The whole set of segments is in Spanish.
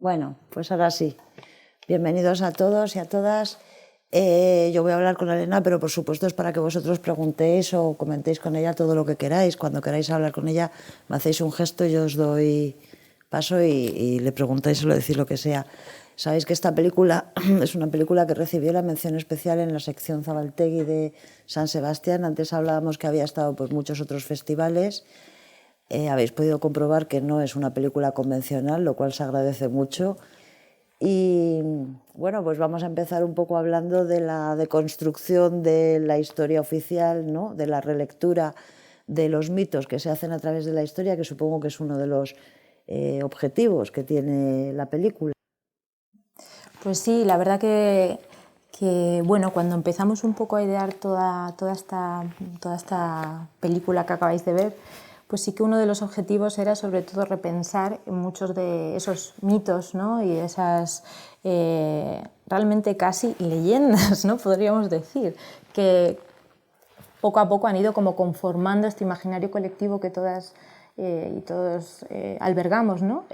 Bueno, pues ahora sí. Bienvenidos a todos y a todas. Yo voy a hablar con Elena, pero por supuesto es para que vosotros preguntéis o comentéis con ella todo lo que queráis. Cuando queráis hablar con ella, me hacéis un gesto, yo os doy paso y le preguntáis o le decís lo que sea. Sabéis que esta película es una película que recibió la mención especial en la sección Zabaltegui de San Sebastián. Antes hablábamos que había estado por muchos otros festivales. Habéis podido comprobar que no es una película convencional, lo cual se agradece mucho. Y bueno, pues vamos a empezar un poco hablando de la deconstrucción de la historia oficial, ¿no? De la relectura de los mitos que se hacen a través de la historia, que supongo que es uno de los objetivos que tiene la película. Pues sí, la verdad que bueno, cuando empezamos un poco a idear toda esta película que acabáis de ver, pues sí que uno de los objetivos era sobre todo repensar en muchos de esos mitos, ¿no? Y esas realmente casi leyendas, ¿no? Podríamos decir, que poco a poco han ido como conformando este imaginario colectivo que todas y todos albergamos, ¿no?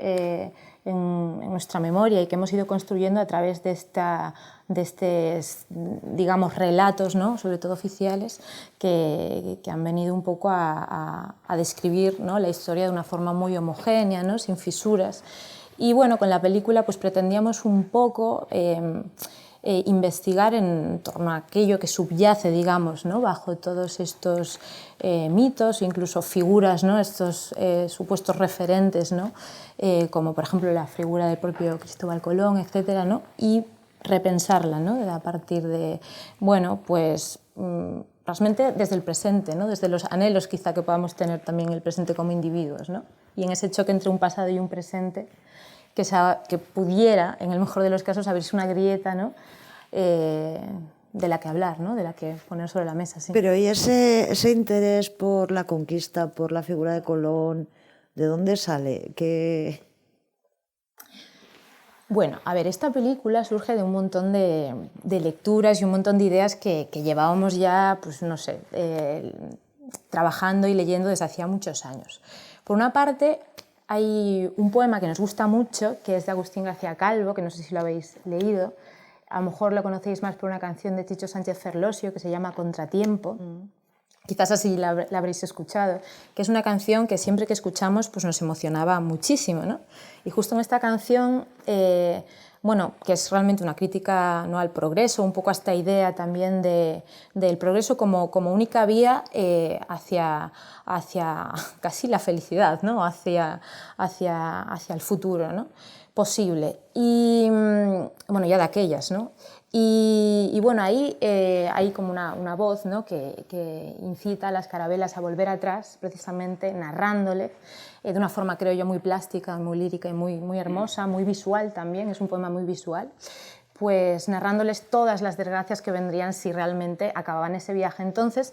En nuestra memoria y que hemos ido construyendo a través de estos, digamos, relatos, ¿no? Sobre todo oficiales, que han venido un poco a describir, ¿no? La historia de una forma muy homogénea, ¿no? Sin fisuras. Y bueno, con la película pues pretendíamos un poco investigar en torno a aquello que subyace, digamos, ¿no? Bajo todos estos mitos, incluso figuras, ¿no? Estos supuestos referentes, ¿no? Como por ejemplo la figura del propio Cristóbal Colón, etcétera, ¿no? Y repensarla, ¿no? A partir de, bueno, pues realmente desde el presente, ¿no? Desde los anhelos quizá que podamos tener también en el presente como individuos, ¿no? Y en ese choque entre un pasado y un presente que pudiera, en el mejor de los casos, abrirse una grieta, ¿no? De la que hablar, ¿no? De la que poner sobre la mesa. Sí. Pero ¿y ese interés por la conquista, por la figura de Colón, de dónde sale? Bueno, a ver, esta película surge de un montón de lecturas y un montón de ideas que llevábamos ya, pues no sé, trabajando y leyendo desde hacía muchos años. Por una parte, hay un poema que nos gusta mucho, que es de Agustín García Calvo, que no sé si lo habéis leído. A lo mejor lo conocéis más por una canción de Chicho Sánchez Ferlosio que se llama Contratiempo. Quizás así la habréis escuchado, que es una canción que siempre que escuchamos pues nos emocionaba muchísimo, ¿no? Y justo en esta canción, bueno, que es realmente una crítica, ¿no? Al progreso, un poco a esta idea también del progreso como única vía hacia casi la felicidad, ¿no? Hacia el futuro, ¿no? Posible. Y bueno, ya de aquellas, ¿no? Y bueno, ahí hay como una voz, ¿no? que incita a las carabelas a volver atrás, precisamente narrándole de una forma, creo yo, muy plástica, muy lírica y muy hermosa, muy visual también, es un poema muy visual, pues narrándoles todas las desgracias que vendrían si realmente acababan ese viaje. Entonces,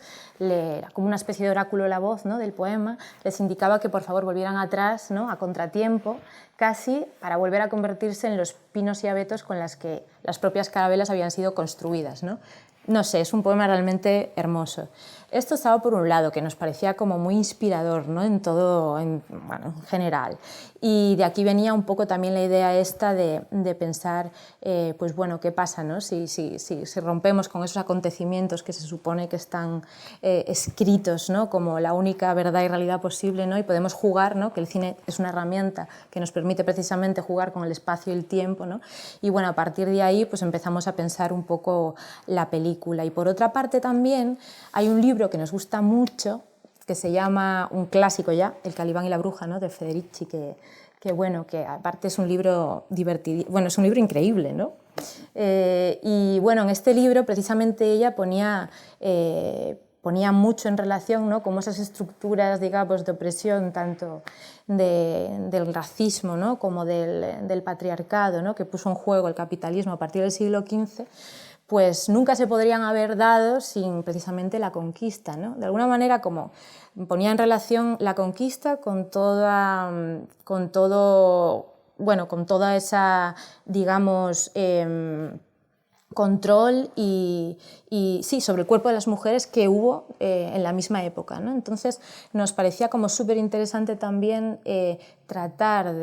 como una especie de oráculo la voz, ¿no? Del poema, les indicaba que por favor volvieran atrás, ¿no? A contratiempo, casi para volver a convertirse en los pinos y abetos con las que las propias carabelas habían sido construidas, ¿no? No sé, es un poema realmente hermoso. Esto estaba por un lado, que nos parecía como muy inspirador, ¿no? En todo, bueno, en general. Y de aquí venía un poco también la idea esta de pensar, pues bueno, ¿qué pasa, ¿no? Si rompemos con esos acontecimientos que se supone que están escritos, ¿no? Como la única verdad y realidad posible, ¿no? Y podemos jugar, ¿no? Que el cine es una herramienta que nos permite precisamente jugar con el espacio y el tiempo, ¿no? Y bueno, a partir de ahí pues empezamos a pensar un poco la película. Y por otra parte también hay un libro que nos gusta mucho, que se llama, un clásico ya, El Calibán y la Bruja, ¿no? De Federici, que bueno, que aparte es un libro divertido, bueno, es un libro increíble, ¿no? Y bueno, en este libro precisamente ella ponía mucho en relación, ¿no? Como esas estructuras, digamos, de opresión, tanto del racismo, ¿no? Como del patriarcado, ¿no? Que puso en juego el capitalismo a partir del siglo XV, pues nunca se podrían haber dado sin precisamente la conquista, ¿no? De alguna manera como ponía en relación la conquista con toda esa, digamos, control y sí, sobre el cuerpo de las mujeres que hubo en la misma época, ¿no? Entonces nos parecía como súper interesante también tratar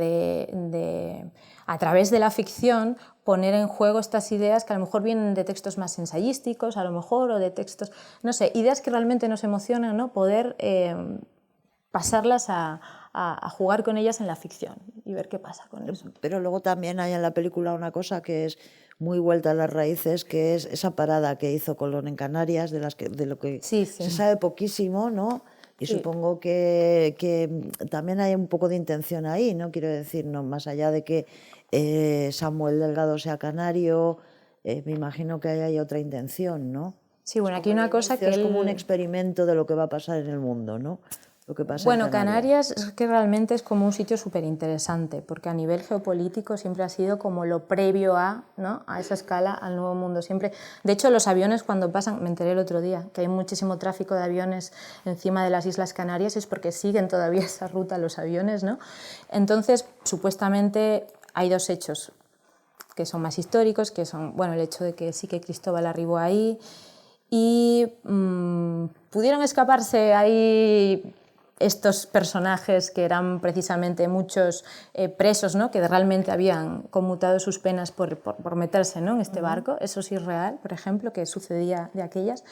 a través de la ficción, poner en juego estas ideas que a lo mejor vienen de textos más ensayísticos, a lo mejor, o de textos, no sé, ideas que realmente nos emocionan, ¿no? Poder pasarlas a jugar con ellas en la ficción y ver qué pasa con eso. Pero luego también hay en la película una cosa que es muy vuelta a las raíces, que es esa parada que hizo Colón en Canarias, de lo que Sí, sí. se sabe poquísimo, ¿no? Y Sí. supongo que también hay un poco de intención ahí, ¿no? Quiero decir, no, más allá de que Samuel Delgado sea canario, me imagino que ahí hay otra intención, ¿no? Sí, bueno, aquí una cosa que es como un él... experimento de lo que va a pasar en el mundo, ¿no? Lo que pasa Bueno, en Canarias. Canarias es que realmente es como un sitio súper interesante, porque a nivel geopolítico siempre ha sido como lo previo a, ¿no? A esa escala, al Nuevo Mundo. Siempre, de hecho, los aviones cuando pasan, me enteré el otro día, que hay muchísimo tráfico de aviones encima de las Islas Canarias, es porque siguen todavía esa ruta los aviones, ¿no? Entonces, supuestamente hay dos hechos que son más históricos, que son, bueno, el hecho de que sí que Cristóbal arribó ahí y pudieron escaparse ahí estos personajes que eran precisamente muchos presos, ¿no? Que realmente habían conmutado sus penas por meterse, ¿no? En este barco. Eso sí es real, por ejemplo, que sucedía de aquellas.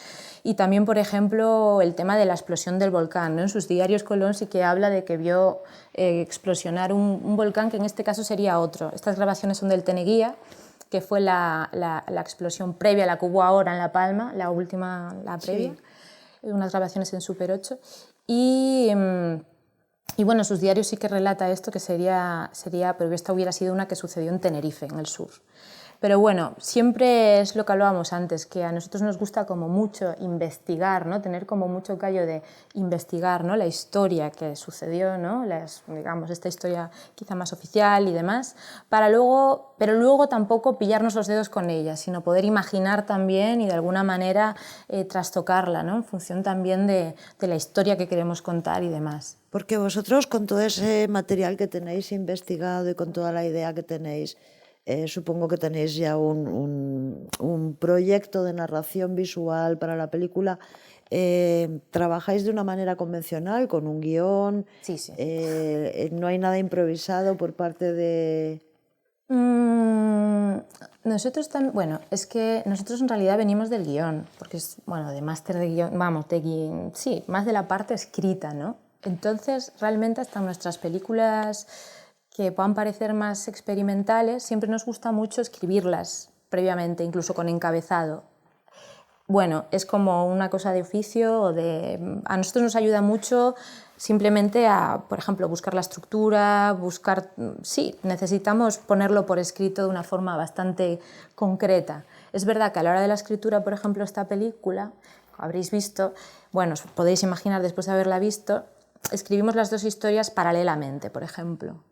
Y también, por ejemplo, el tema de la explosión del volcán, ¿no? En sus diarios Colón sí que habla de que vio explosionar un volcán, que en este caso sería otro. Estas grabaciones son del Teneguía, que fue la explosión previa a la que hubo ahora en La Palma, la última, la previa. Sí. Unas grabaciones en Super 8. Y bueno, sus diarios sí que relata esto, que sería, pero esta hubiera sido una que sucedió en Tenerife, en el sur. Pero bueno, siempre es lo que hablábamos antes, que a nosotros nos gusta como mucho investigar, ¿no? Tener como mucho callo de investigar, ¿no? La historia que sucedió, ¿no? Digamos, esta historia quizá más oficial y demás, pero luego tampoco pillarnos los dedos con ella, sino poder imaginar también y de alguna manera trastocarla, ¿no? En función también de la historia que queremos contar y demás. Porque vosotros, con todo ese material que tenéis investigado y con toda la idea que tenéis, supongo que tenéis ya un proyecto de narración visual para la película. ¿Trabajáis de una manera convencional, con un guión? Sí, sí. ¿No hay nada improvisado por parte de...? Nosotros también, bueno, es que nosotros en realidad venimos del guión, porque es, bueno, de máster de guión, vamos, de guión, sí, más de la parte escrita, ¿no? Entonces, realmente hasta nuestras películas que puedan parecer más experimentales, siempre nos gusta mucho escribirlas previamente, incluso con encabezado. Bueno, es como una cosa de oficio, a nosotros nos ayuda mucho simplemente a, por ejemplo, buscar la estructura, sí, necesitamos ponerlo por escrito de una forma bastante concreta. Es verdad que a la hora de la escritura, por ejemplo, esta película, habréis visto, bueno, os podéis imaginar después de haberla visto, escribimos las dos historias paralelamente, por ejemplo.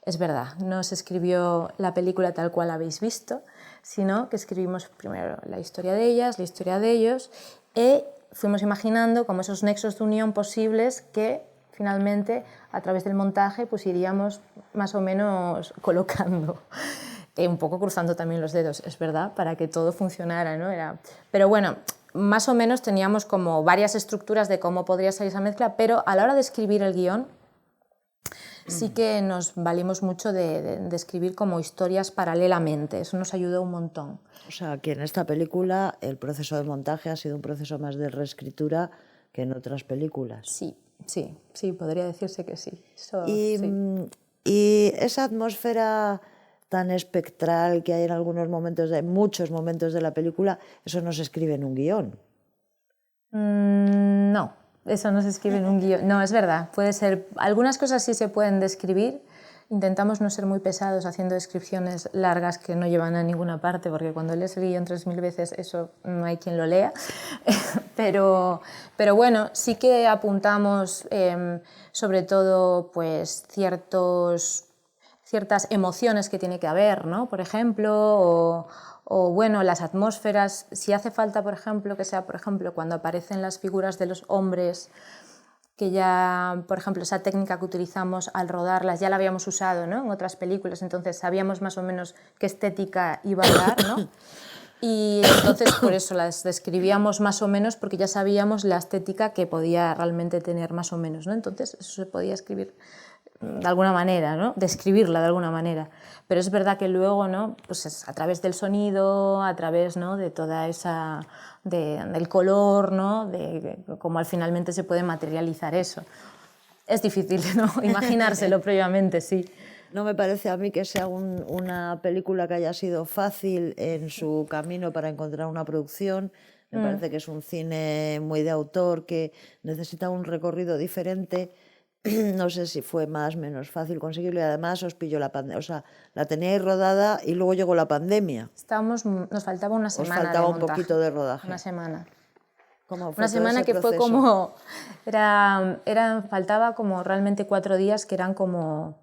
Es verdad, no se escribió la película tal cual la habéis visto, sino que escribimos primero la historia de ellas, la historia de ellos, y fuimos imaginando como esos nexos de unión posibles que finalmente a través del montaje pues iríamos más o menos colocando. Un poco cruzando también los dedos, es verdad, para que todo funcionara, ¿no? Pero bueno, más o menos teníamos como varias estructuras de cómo podría salir esa mezcla, pero a la hora de escribir el guión sí que nos valimos mucho de escribir como historias paralelamente, eso nos ayudó un montón. O sea, que en esta película el proceso de montaje ha sido un proceso más de reescritura que en otras películas. Sí, podría decirse que sí. Y esa atmósfera tan espectral que hay en muchos momentos de la película, eso no se escribe en un guión. No, eso no se escribe en un guión. No, es verdad, puede ser. Algunas cosas sí se pueden describir. Intentamos no ser muy pesados haciendo descripciones largas que no llevan a ninguna parte, porque cuando lees el guión 3000 veces eso no hay quien lo lea. pero bueno, sí que apuntamos sobre todo pues ciertas emociones que tiene que haber, ¿no? Por ejemplo, o bueno, las atmósferas, si hace falta, por ejemplo, que sea, por ejemplo, cuando aparecen las figuras de los hombres, que ya, por ejemplo, esa técnica que utilizamos al rodarlas ya la habíamos usado, ¿no? En otras películas, entonces sabíamos más o menos qué estética iba a dar, ¿no? Y entonces por eso las describíamos más o menos, porque ya sabíamos la estética que podía realmente tener más o menos, ¿no? Entonces eso se podía escribir de alguna manera, ¿no? Describirla de alguna manera. Pero es verdad que luego, ¿no? Pues es a través del sonido, a través, ¿no? De toda esa, del color, ¿no? De cómo al finalmente se puede materializar eso. Es difícil, ¿no? Imaginárselo previamente, sí. No me parece a mí que sea una película que haya sido fácil en su camino para encontrar una producción. Me parece que es un cine muy de autor, que necesita un recorrido diferente. No sé si fue más o menos fácil conseguirlo, y además os pilló la pandemia. O sea, la teníais rodada y luego llegó la pandemia. Nos faltaba una Os semana faltaba de un montaje. poquito de rodaje. Una semana. ¿Cómo fue Una todo semana ese que fue proceso? como... faltaba como realmente 4 días que eran como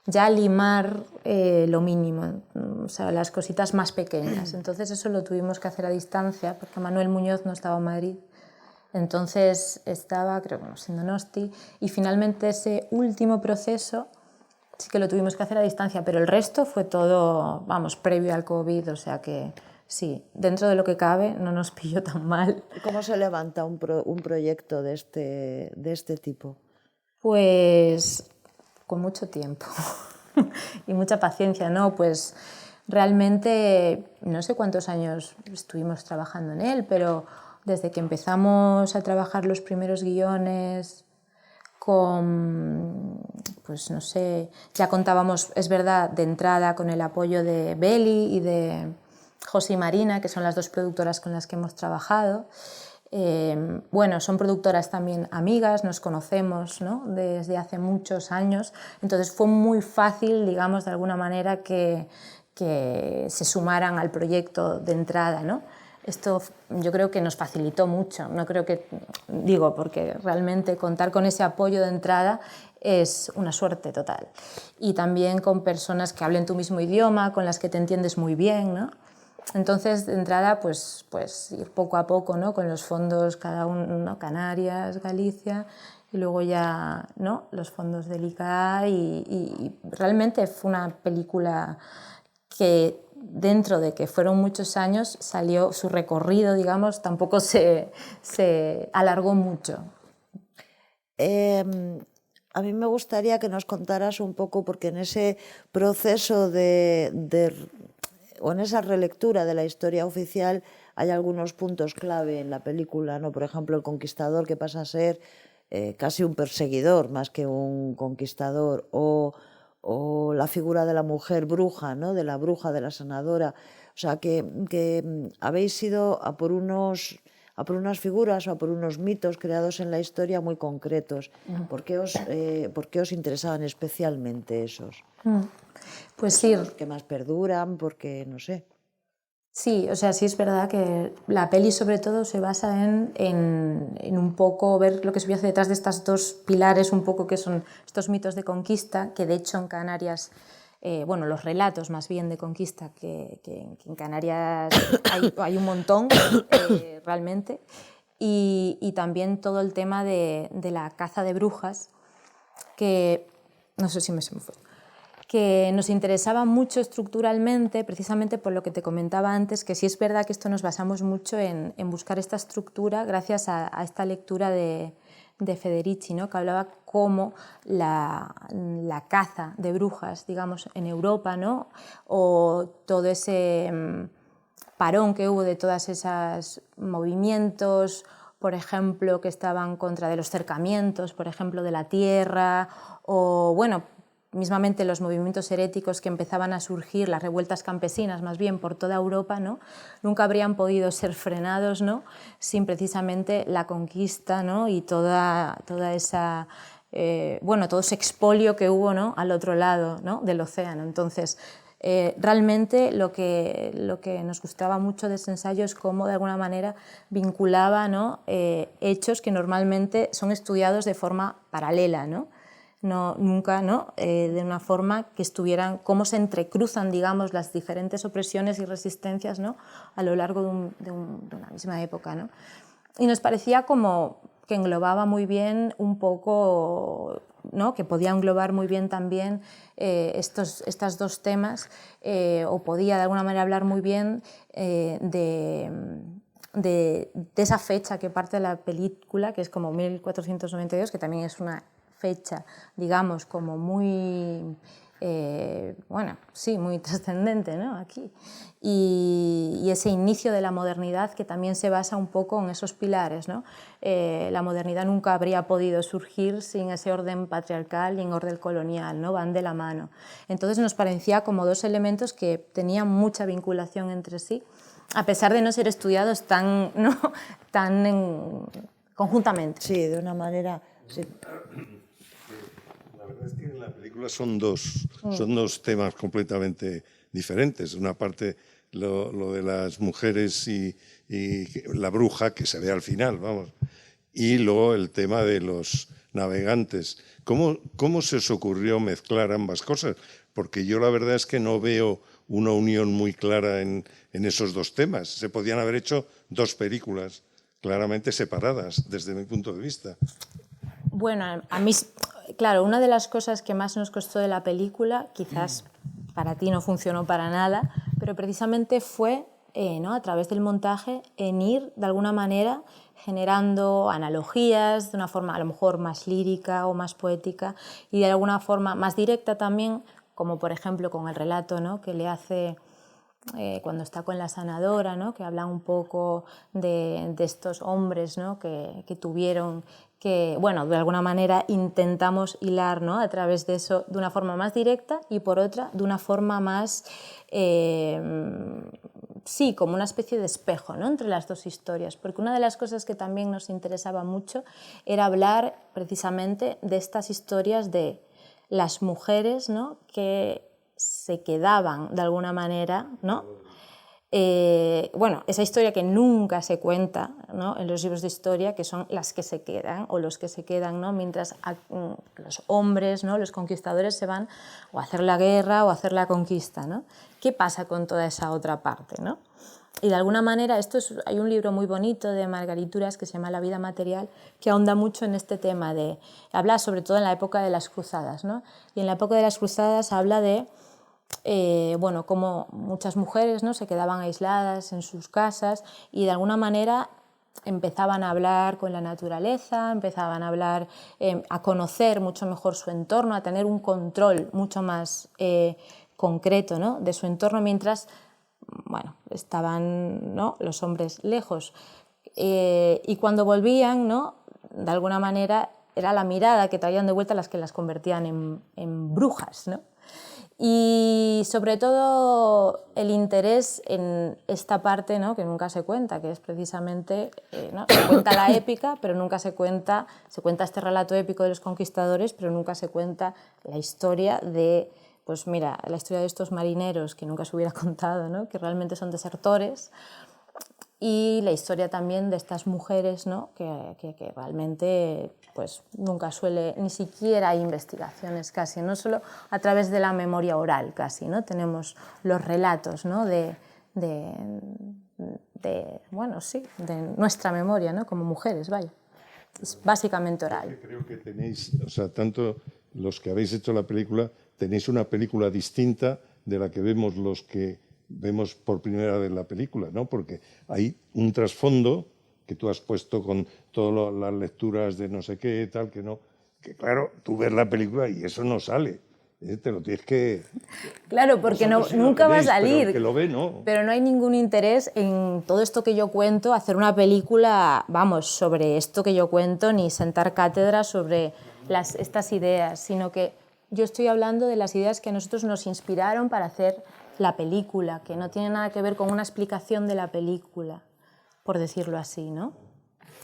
ya limar lo mínimo, o sea, las cositas más pequeñas. Entonces eso lo tuvimos que hacer a distancia, porque Manuel Muñoz no estaba en Madrid. Entonces estaba, creo, en Donosti, y finalmente ese último proceso sí que lo tuvimos que hacer a distancia, pero el resto fue todo, vamos, previo al COVID, o sea que sí, dentro de lo que cabe no nos pilló tan mal. ¿Y cómo se levanta un proyecto de este tipo? Pues con mucho tiempo y mucha paciencia, ¿no? Pues realmente no sé cuántos años estuvimos trabajando en él, pero desde que empezamos a trabajar los primeros guiones con, pues no sé, ya contábamos, es verdad, de entrada con el apoyo de Beli y de José y Marina, que son las 2 productoras con las que hemos trabajado. Bueno, son productoras también amigas, nos conocemos, ¿no? Desde hace muchos años, entonces fue muy fácil, digamos, de alguna manera que se sumaran al proyecto de entrada, ¿no? Esto yo creo que nos facilitó mucho, no creo que, digo, porque realmente contar con ese apoyo de entrada es una suerte total. Y también con personas que hablen tu mismo idioma, con las que te entiendes muy bien, ¿no? Entonces, de entrada, pues ir poco a poco, ¿no? Con los fondos, cada uno, ¿no? Canarias, Galicia, y luego ya, ¿no? Los fondos del ICA, y realmente fue una película que dentro de que fueron muchos años, salió su recorrido, digamos, tampoco se alargó mucho. A mí me gustaría que nos contaras un poco, porque en ese proceso o en esa relectura de la historia oficial hay algunos puntos clave en la película, ¿no? Por ejemplo, el conquistador, que pasa a ser casi un perseguidor más que un conquistador, o la figura de la mujer bruja, ¿no? De la bruja, de la sanadora. O sea, que habéis ido a por unas figuras o a por unos mitos creados en la historia muy concretos. ¿Por qué os interesaban especialmente esos? Pues sí. Los que más perduran, porque no sé. Sí, o sea, sí es verdad que la peli sobre todo se basa en un poco ver lo que subyace detrás de estas 2 pilares, un poco que son estos mitos de conquista, que de hecho en Canarias, bueno, los relatos más bien de conquista, que en Canarias hay un montón realmente, y también todo el tema de la caza de brujas, que no sé si se me fue, que nos interesaba mucho estructuralmente, precisamente por lo que te comentaba antes, que sí es verdad que esto nos basamos mucho en buscar esta estructura gracias a esta lectura de Federici, ¿no? Que hablaba cómo la caza de brujas, digamos, en Europa, ¿no? O todo ese parón que hubo de todos esos movimientos, por ejemplo, que estaban contra de los cercamientos, por ejemplo, de la tierra, o bueno, mismamente los movimientos heréticos que empezaban a surgir, las revueltas campesinas más bien por toda Europa, ¿no? Nunca habrían podido ser frenados, ¿no? Sin precisamente la conquista, ¿no? Y toda esa, bueno, todo ese expolio que hubo, ¿no? Al otro lado, ¿no? Del océano. Entonces, realmente lo que nos gustaba mucho de ese ensayo es cómo de alguna manera vinculaba, ¿no? Hechos que normalmente son estudiados de forma paralela, ¿no? Nunca, ¿no? De una forma que estuvieran, cómo se entrecruzan, digamos, las diferentes opresiones y resistencias, ¿no? A lo largo de una misma época, ¿no? Y nos parecía como que englobaba muy bien un poco, ¿no? Que podía englobar muy bien también estos dos temas, o podía de alguna manera hablar muy bien de esa fecha que parte de la película, que es como 1492, que también es una fecha, digamos, como muy, bueno, sí, muy trascendente, ¿no? Aquí. Y ese inicio de la modernidad que también se basa un poco en esos pilares, ¿no? La modernidad nunca habría podido surgir sin ese orden patriarcal y en orden colonial, ¿no? Van de la mano. Entonces nos parecía como dos elementos que tenían mucha vinculación entre sí, a pesar de no ser estudiados tan, ¿no? Conjuntamente. Sí, de una manera... Sí. La verdad es que en la película son dos temas completamente diferentes. Una parte lo de las mujeres y la bruja, que se ve al final, vamos. Y luego el tema de los navegantes. ¿Cómo se os ocurrió mezclar ambas cosas? Porque yo la verdad es que no veo una unión muy clara en esos dos temas. Se podían haber hecho dos películas claramente separadas, desde mi punto de vista. Bueno, a mí, claro, una de las cosas que más nos costó de la película, quizás para ti no funcionó para nada, pero precisamente fue, ¿no? A través del montaje, en ir de alguna manera generando analogías de una forma a lo mejor más lírica o más poética y de alguna forma más directa también, como por ejemplo con el relato, ¿no? Que le hace cuando está con la sanadora, ¿no? Que habla un poco de estos hombres, ¿no? que tuvieron que, bueno, de alguna manera intentamos hilar, ¿no? A través de eso de una forma más directa y por otra de una forma más, sí, como una especie de espejo, ¿no? Entre las dos historias, porque una de las cosas que también nos interesaba mucho era hablar precisamente de estas historias de las mujeres, ¿no? Que se quedaban de alguna manera, ¿no? Bueno, esa historia que nunca se cuenta, ¿no? En los libros de historia, que son las que se quedan o los que se quedan, ¿no? Mientras los hombres, ¿no? Los conquistadores se van o a hacer la guerra o a hacer la conquista, ¿no? ¿Qué pasa con toda esa otra parte, ¿no? Y de alguna manera, hay un libro muy bonito de Margarituras que se llama La vida material, que ahonda mucho en este tema, habla sobre todo en la época de las cruzadas, ¿no? Y en la época de las cruzadas habla de bueno, como muchas mujeres, ¿no? Se quedaban aisladas en sus casas y de alguna manera empezaban a hablar con la naturaleza, empezaban a hablar, a conocer mucho mejor su entorno, a tener un control mucho más concreto, ¿no? De su entorno mientras, bueno, estaban, ¿no? Los hombres lejos. Y cuando volvían, ¿no? De alguna manera era la mirada que traían de vuelta las que las convertían en brujas, ¿no? Y sobre todo el interés en esta parte, ¿no? Que nunca se cuenta, que es precisamente, ¿no? Se cuenta la épica, pero nunca se cuenta este relato épico de los conquistadores, pero nunca se cuenta la historia de, pues mira, la historia de estos marineros que nunca se hubiera contado, ¿no? Que realmente son desertores, y la historia también de estas mujeres, ¿no? que realmente pues, nunca suele, ni siquiera hay investigaciones casi, no solo a través de la memoria oral casi, ¿no? Tenemos los relatos, ¿no? Bueno, sí, de nuestra memoria, ¿no? Como mujeres, vaya. Es básicamente oral. Creo que tenéis, o sea, tanto los que habéis hecho la película, tenéis una película distinta de la que vemos los que vemos por primera vez la película, ¿no? Porque hay un trasfondo que tú has puesto con todas las lecturas de no sé qué, tal, que no, que claro, tú ves la película y eso no sale. Te lo tienes que... Claro, porque sí nunca va a salir. Pero el que lo ve, no. Pero no hay ningún interés en todo esto que yo cuento, hacer una película, vamos, sobre esto que yo cuento, ni sentar cátedra sobre estas ideas, sino que yo estoy hablando de las ideas que a nosotros nos inspiraron para hacer la película, que no tiene nada que ver con una explicación de la película, por decirlo así, ¿no?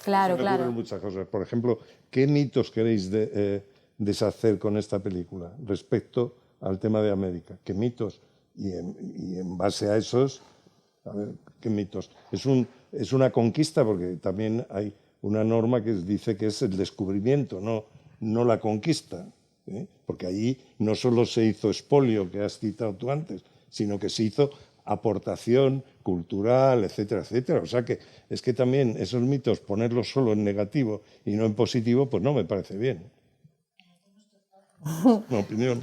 Claro, claro. Se me ocurren muchas cosas. Por ejemplo, ¿qué mitos queréis deshacer con esta película respecto al tema de América? ¿Qué mitos? Y en base a esos, a ver, ¿qué mitos? Es una conquista, porque también hay una norma que dice que es el descubrimiento, no la conquista, ¿eh? Porque allí no solo se hizo expolio, que has citado tú antes, sino que se hizo aportación cultural, etcétera, etcétera. O sea que es que también esos mitos, ponerlos solo en negativo y no en positivo, pues no me parece bien. Una opinión,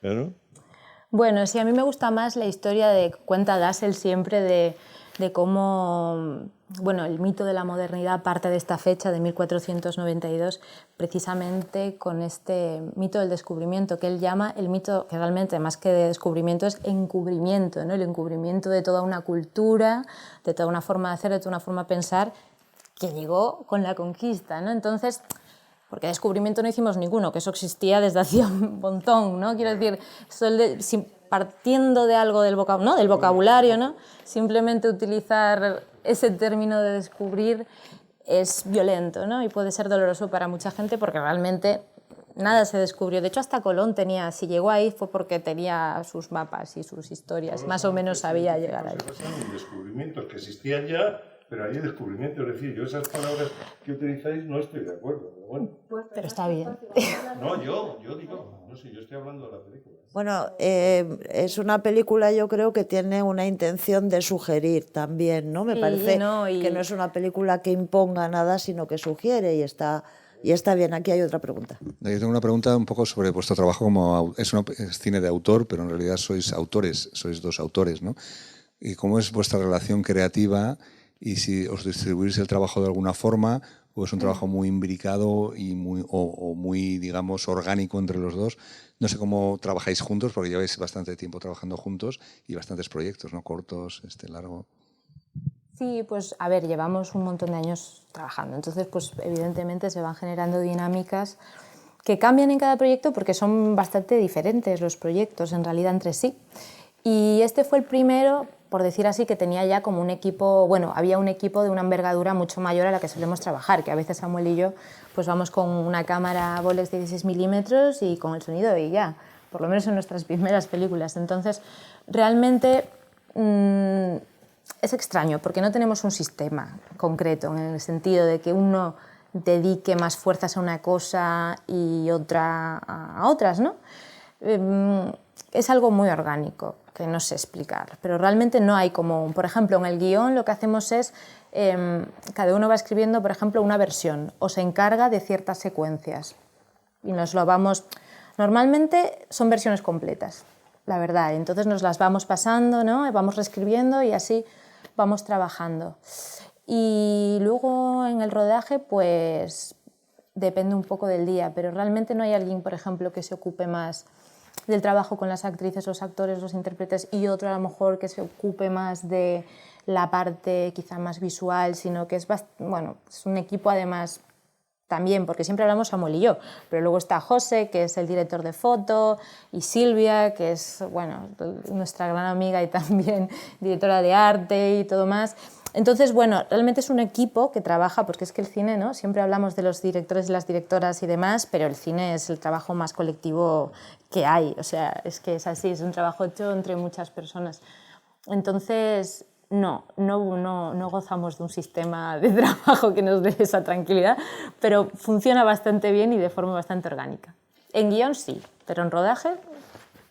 ¿no? Bueno, sí, a mí me gusta más la historia de cuenta Gassel siempre de cómo, bueno, el mito de la modernidad parte de esta fecha de 1492 precisamente con este mito del descubrimiento que él llama el mito que realmente más que de descubrimiento es encubrimiento, ¿no? El encubrimiento de toda una cultura, de toda una forma de hacer, de toda una forma de pensar que llegó con la conquista, ¿no? Entonces, porque descubrimiento no hicimos ninguno, que eso existía desde hacía un montón, ¿no? Quiero decir, partiendo de algo del vocabulario, ¿no? Simplemente utilizar ese término de descubrir es violento, ¿no? Y puede ser doloroso para mucha gente porque realmente nada se descubrió. De hecho, hasta Colón tenía, si llegó ahí fue porque tenía sus mapas y sus historias, más o menos sabía llegar ahí. Se basan en descubrimientos que existían ya, pero hay descubrimiento, es decir, yo esas palabras que utilizáis no estoy de acuerdo, pero bueno. Pero está bien. No, yo digo, no sé, yo estoy hablando de la película. Bueno, es una película, yo creo que tiene una intención de sugerir también, ¿no? Me Sí, parece no, que no es una película que imponga nada, sino que sugiere y está bien. Aquí hay otra pregunta. Yo tengo una pregunta un poco sobre vuestro trabajo como... Es cine de autor, pero en realidad sois autores, sois dos autores, ¿no? ¿Y cómo es vuestra relación creativa y si os distribuís el trabajo de alguna forma o es un trabajo muy imbricado y muy, digamos, orgánico entre los dos? No sé cómo trabajáis juntos, porque lleváis bastante tiempo trabajando juntos y bastantes proyectos, ¿no? Cortos, largo. Sí, pues a ver, llevamos un montón de años trabajando, entonces pues evidentemente se van generando dinámicas que cambian en cada proyecto porque son bastante diferentes los proyectos en realidad entre sí. Y este fue el primero, por decir así, que tenía ya como un equipo, bueno, había un equipo de una envergadura mucho mayor a la que solemos trabajar, que a veces Samuel y yo pues vamos con una cámara Bolex 16 milímetros y con el sonido y ya, por lo menos en nuestras primeras películas. Entonces, realmente es extraño porque no tenemos un sistema concreto en el sentido de que uno dedique más fuerzas a una cosa y otra a otras, ¿no? Es algo muy orgánico que no sé explicar, pero realmente no hay como, por ejemplo, en el guión lo que hacemos es, cada uno va escribiendo, por ejemplo, una versión o se encarga de ciertas secuencias y nos lo vamos, normalmente son versiones completas, la verdad, entonces nos las vamos pasando, ¿no? Vamos reescribiendo y así vamos trabajando. Y luego en el rodaje, pues depende un poco del día, pero realmente no hay alguien, por ejemplo, que se ocupe más del trabajo con las actrices, los actores, los intérpretes y otro a lo mejor que se ocupe más de la parte quizá más visual, sino que es, bueno, es un equipo además también, porque siempre hablamos Samuel y yo, pero luego está José, que es el director de foto, y Silvia, que es, bueno, nuestra gran amiga y también directora de arte y todo más. Entonces, bueno, realmente es un equipo que trabaja, porque es que el cine, ¿no? Siempre hablamos de los directores y las directoras y demás, pero el cine es el trabajo más colectivo que hay, o sea, es que es así, es un trabajo hecho entre muchas personas. Entonces, no gozamos de un sistema de trabajo que nos dé esa tranquilidad, pero funciona bastante bien y de forma bastante orgánica. En guión sí, pero en rodaje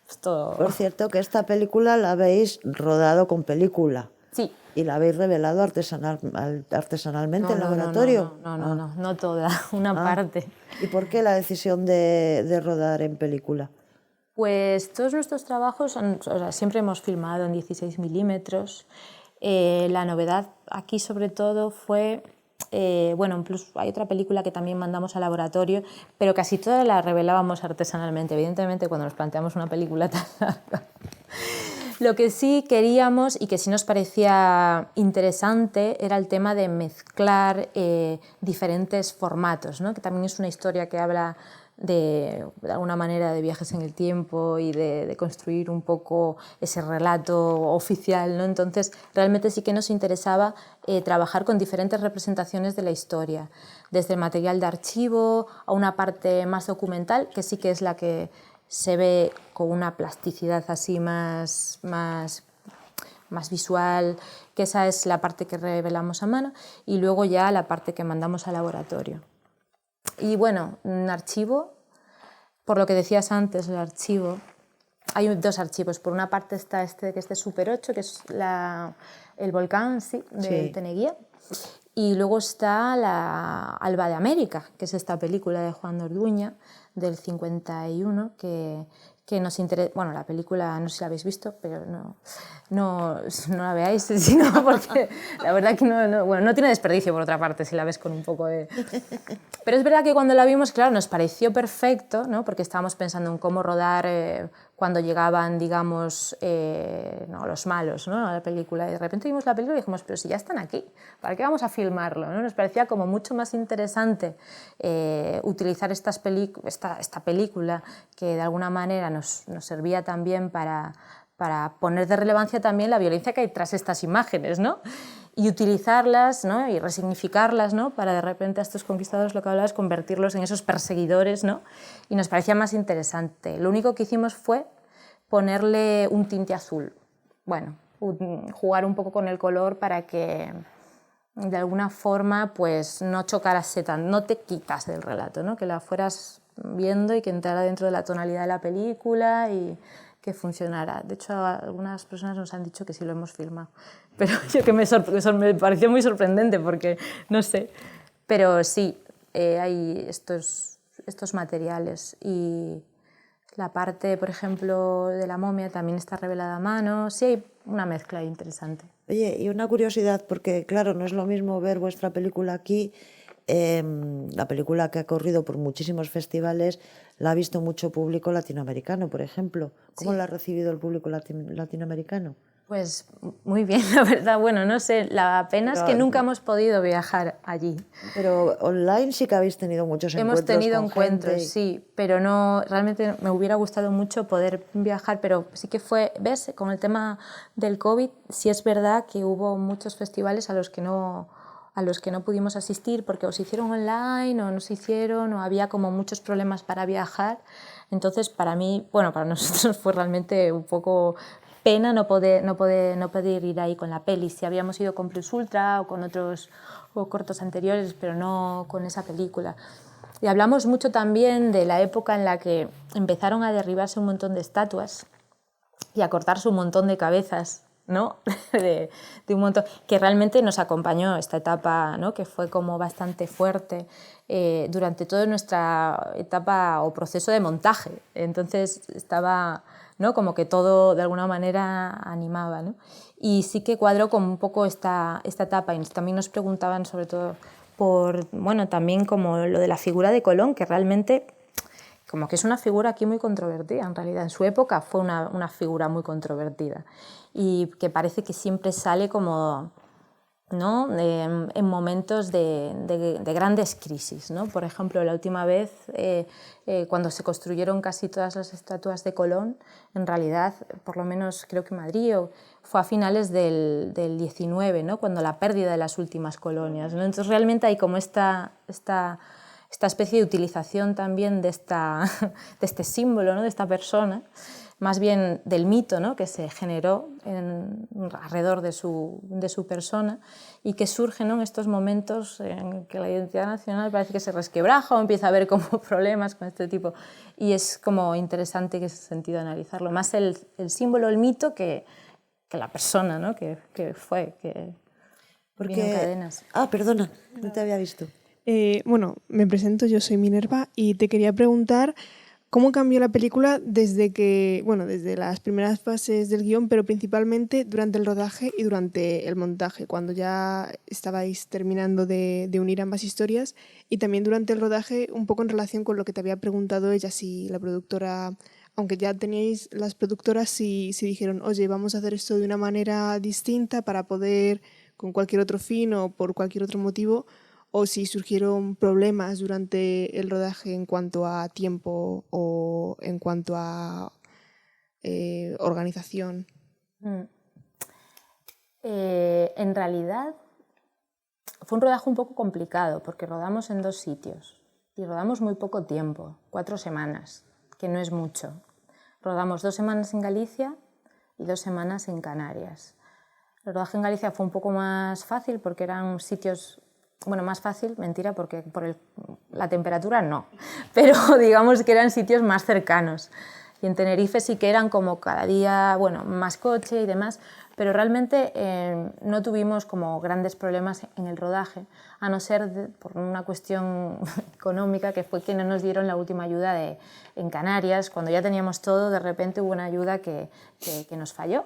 es todo... Por cierto, que esta película la habéis rodado con película. Sí. ¿Y la habéis revelado artesanalmente en laboratorio? No toda, una parte. ¿Y por qué la decisión de rodar en película? Pues todos nuestros trabajos, siempre hemos filmado en 16 milímetros. La novedad aquí sobre todo fue, bueno, incluso hay otra película que también mandamos al laboratorio, pero casi todas la revelábamos artesanalmente, evidentemente cuando nos planteamos una película tan larga. Lo que sí queríamos y que sí nos parecía interesante era el tema de mezclar diferentes formatos, ¿no? Que también es una historia que habla de alguna manera de viajes en el tiempo y de construir un poco ese relato oficial, ¿no? Entonces realmente sí que nos interesaba trabajar con diferentes representaciones de la historia, desde el material de archivo a una parte más documental, que sí que es la que se ve con una plasticidad así más visual, que esa es la parte que revelamos a mano, y luego ya la parte que mandamos al laboratorio. Y bueno, un archivo, por lo que decías antes, el archivo, hay dos archivos. Por una parte está este, que es de Super 8, que es el volcán de Teneguía. Y luego está la Alba de América, que es esta película de Juan de Orduña, del 51, que nos interesa. Bueno, la película no sé si la habéis visto, pero no la veáis, sino porque la verdad que no tiene desperdicio, por otra parte, si la ves con un poco de... Pero es verdad que cuando la vimos, claro, nos pareció perfecto, ¿no? Porque estábamos pensando en cómo rodar cuando llegaban, digamos, los malos, ¿no? A la película. Y de repente vimos la película y dijimos, pero si ya están aquí, ¿para qué vamos a filmarlo? ¿No? Nos parecía como mucho más interesante utilizar esta película, que de alguna manera nos servía también para poner de relevancia también la violencia que hay tras estas imágenes, ¿no? Y utilizarlas, ¿no? Y resignificarlas, ¿no? Para de repente a estos conquistadores, lo que hablabas, convertirlos en esos perseguidores, ¿no? Y nos parecía más interesante. Lo único que hicimos fue ponerle un tinte azul. Bueno, jugar un poco con el color para que de alguna forma pues no chocarase tanto, no te quitas del relato, ¿no? Que la fueras viendo y que entrara dentro de la tonalidad de la película y que funcionara. De hecho, algunas personas nos han dicho que sí lo hemos filmado, pero yo que me pareció muy sorprendente porque, no sé, pero sí, hay estos materiales y la parte, por ejemplo, de la momia también está revelada a mano, sí hay una mezcla interesante. Oye, y una curiosidad, porque claro, no es lo mismo ver vuestra película aquí, la película que ha corrido por muchísimos festivales, la ha visto mucho público latinoamericano, por ejemplo. ¿Cómo la ha recibido el público latinoamericano? Pues muy bien, la verdad. Bueno, no sé, la pena es que nunca hemos podido viajar allí. Pero online sí que habéis tenido muchos encuentros. Hemos tenido con encuentros, gente. sí, pero no, realmente me hubiera gustado mucho poder viajar, pero sí que fue, ¿ves? Con el tema del COVID, sí es verdad que hubo muchos festivales a los que no pudimos asistir porque o se hicieron online o no se hicieron, o había como muchos problemas para viajar. Entonces, para mí, bueno, para nosotros fue realmente un poco pena no poder ir ahí con la peli. Si habíamos ido con Plus Ultra o con otros cortos anteriores, pero no con esa película. Y hablamos mucho también de la época en la que empezaron a derribarse un montón de estatuas y a cortarse un montón de cabezas, ¿no? de un montón, que realmente nos acompañó esta etapa, ¿no? Que fue como bastante fuerte durante toda nuestra etapa o proceso de montaje. Entonces estaba, ¿no? Como que todo de alguna manera animaba, ¿no? Y sí que cuadró con un poco esta etapa, y también nos preguntaban sobre todo por, bueno, también como lo de la figura de Colón, que realmente como que es una figura aquí muy controvertida, en realidad. En su época fue una figura muy controvertida y que parece que siempre sale como, ¿no? En momentos de grandes crisis, ¿no? Por ejemplo, la última vez, cuando se construyeron casi todas las estatuas de Colón, en realidad, por lo menos creo que Madrid, fue a finales del 19, ¿no? Cuando la pérdida de las últimas colonias, ¿no? Entonces realmente hay como esta especie de utilización también de este símbolo, ¿no? De esta persona, más bien del mito, ¿no? Que se generó alrededor de su persona y que surge, ¿no? En estos momentos en que la identidad nacional parece que se resquebraja o empieza a haber como problemas con este tipo, y es como interesante en ese sentido analizarlo, más el símbolo, el mito, que la persona, ¿no? que vino en cadenas. Ah, perdona, no te había visto. Bueno, me presento, yo soy Minerva y te quería preguntar cómo cambió la película desde las primeras fases del guión, pero principalmente durante el rodaje y durante el montaje, cuando ya estabais terminando de unir ambas historias, y también durante el rodaje, un poco en relación con lo que te había preguntado ella, si la productora, aunque ya teníais las productoras, si dijeron, oye, vamos a hacer esto de una manera distinta para poder, con cualquier otro fin o por cualquier otro motivo, o si surgieron problemas durante el rodaje en cuanto a tiempo o en cuanto a organización. En realidad fue un rodaje un poco complicado porque rodamos en 2 sitios y rodamos muy poco tiempo, 4 semanas, que no es mucho. Rodamos 2 semanas en Galicia y 2 semanas en Canarias. El rodaje en Galicia fue un poco más fácil porque eran sitios... Bueno, más fácil, mentira, porque la temperatura no, pero digamos que eran sitios más cercanos. Y en Tenerife sí que eran como cada día, bueno, más coche y demás, pero realmente no tuvimos como grandes problemas en el rodaje, a no ser por una cuestión económica, que fue que no nos dieron la última ayuda en Canarias. Cuando ya teníamos todo, de repente hubo una ayuda que nos falló.